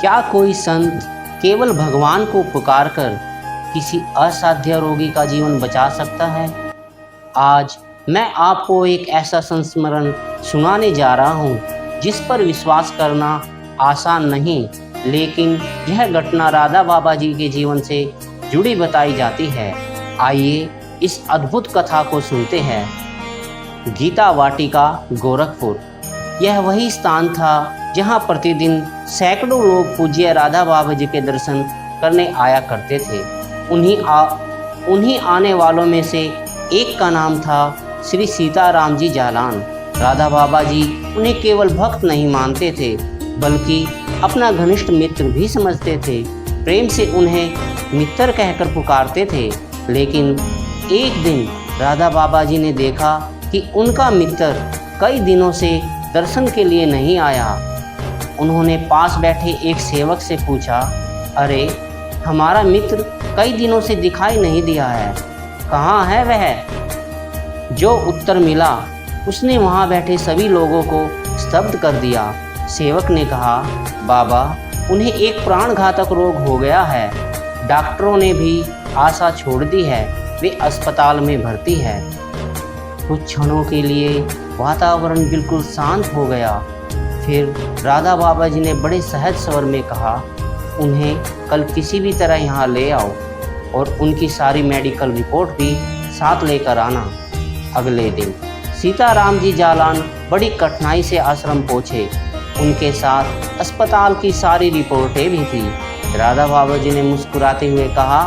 क्या कोई संत केवल भगवान को पुकारकर किसी असाध्य रोगी का जीवन बचा सकता है? आज मैं आपको एक ऐसा संस्मरण सुनाने जा रहा हूँ जिस पर विश्वास करना आसान नहीं, लेकिन यह घटना राधा बाबा जी के जीवन से जुड़ी बताई जाती है। आइए इस अद्भुत कथा को सुनते हैं। गीता वाटिका, गोरखपुर। यह वही स्थान था जहाँ प्रतिदिन सैकड़ों लोग पूज्य राधा बाबा जी के दर्शन करने आया करते थे। उन्हीं आने वालों में से एक का नाम था श्री सीताराम जी जालान। राधा बाबा जी उन्हें केवल भक्त नहीं मानते थे, बल्कि अपना घनिष्ठ मित्र भी समझते थे। प्रेम से उन्हें मित्र कहकर पुकारते थे। लेकिन एक दिन राधा बाबा जी ने देखा कि उनका मित्र कई दिनों से दर्शन के लिए नहीं आया। उन्होंने पास बैठे एक सेवक से पूछा, अरे हमारा मित्र कई दिनों से दिखाई नहीं दिया है, कहाँ है वह? जो उत्तर मिला उसने वहाँ बैठे सभी लोगों को स्तब्ध कर दिया। सेवक ने कहा, बाबा उन्हें एक प्राणघातक रोग हो गया है, डॉक्टरों ने भी आशा छोड़ दी है, वे अस्पताल में भर्ती है। कुछ क्षणों के लिए वातावरण बिल्कुल शांत हो गया। फिर राधा बाबा जी ने बड़े सहज स्वर में कहा, उन्हें कल किसी भी तरह यहाँ ले आओ और उनकी सारी मेडिकल रिपोर्ट भी साथ लेकर आना। अगले दिन सीताराम जी जालान बड़ी कठिनाई से आश्रम पहुँचे। उनके साथ अस्पताल की सारी रिपोर्टें भी थी। राधा बाबा जी ने मुस्कुराते हुए कहा,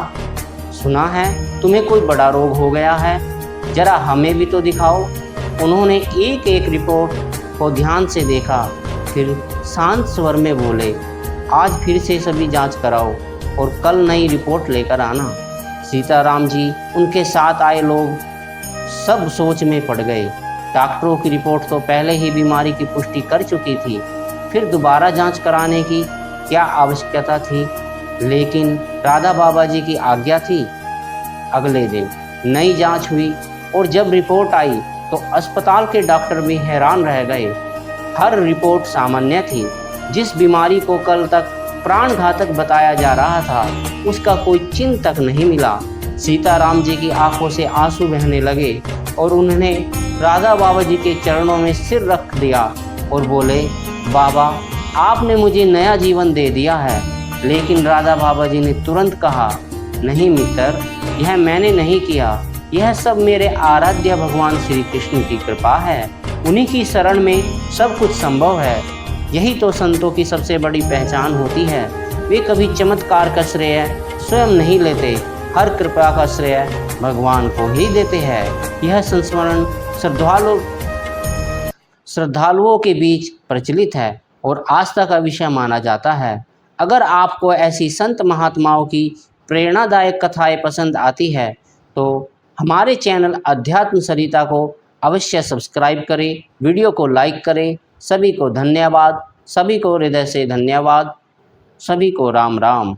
सुना है तुम्हें कोई बड़ा रोग हो गया है, जरा हमें भी तो दिखाओ। उन्होंने एक एक रिपोर्ट को ध्यान से देखा, फिर शांत स्वर में बोले, आज फिर से सभी जांच कराओ और कल नई रिपोर्ट लेकर आना। सीताराम जी, उनके साथ आए लोग सब सोच में पड़ गए। डॉक्टरों की रिपोर्ट तो पहले ही बीमारी की पुष्टि कर चुकी थी, फिर दोबारा जांच कराने की क्या आवश्यकता थी? लेकिन राधा बाबा जी की आज्ञा थी। अगले दिन नई जांच हुई और जब रिपोर्ट आई तो अस्पताल के डॉक्टर भी हैरान रह गए। हर रिपोर्ट सामान्य थी। जिस बीमारी को कल तक प्राणघातक बताया जा रहा था, उसका कोई चिन्ह तक नहीं मिला। सीताराम जी की आंखों से आंसू बहने लगे और उन्होंने राधा बाबा जी के चरणों में सिर रख दिया और बोले, बाबा आपने मुझे नया जीवन दे दिया है। लेकिन राधा बाबा जी ने तुरंत कहा, नहीं मित्र, यह मैंने नहीं किया, यह सब मेरे आराध्य भगवान श्री कृष्ण की कृपा है। उन्हीं की शरण में सब कुछ संभव है। यही तो संतों की सबसे बड़ी पहचान होती है। वे कभी चमत्कार का श्रेय स्वयं नहीं लेते, हर कृपा का श्रेय भगवान को ही देते हैं। यह संस्मरण श्रद्धालुओं के बीच प्रचलित है और आस्था का विषय माना जाता है। अगर आपको ऐसी संत महात्माओं की प्रेरणादायक कथाएं पसंद आती है तो हमारे चैनल अध्यात्म सरिता को अवश्य सब्सक्राइब करें, वीडियो को लाइक करें। सभी को धन्यवाद, सभी को हृदय से धन्यवाद, सभी को राम राम।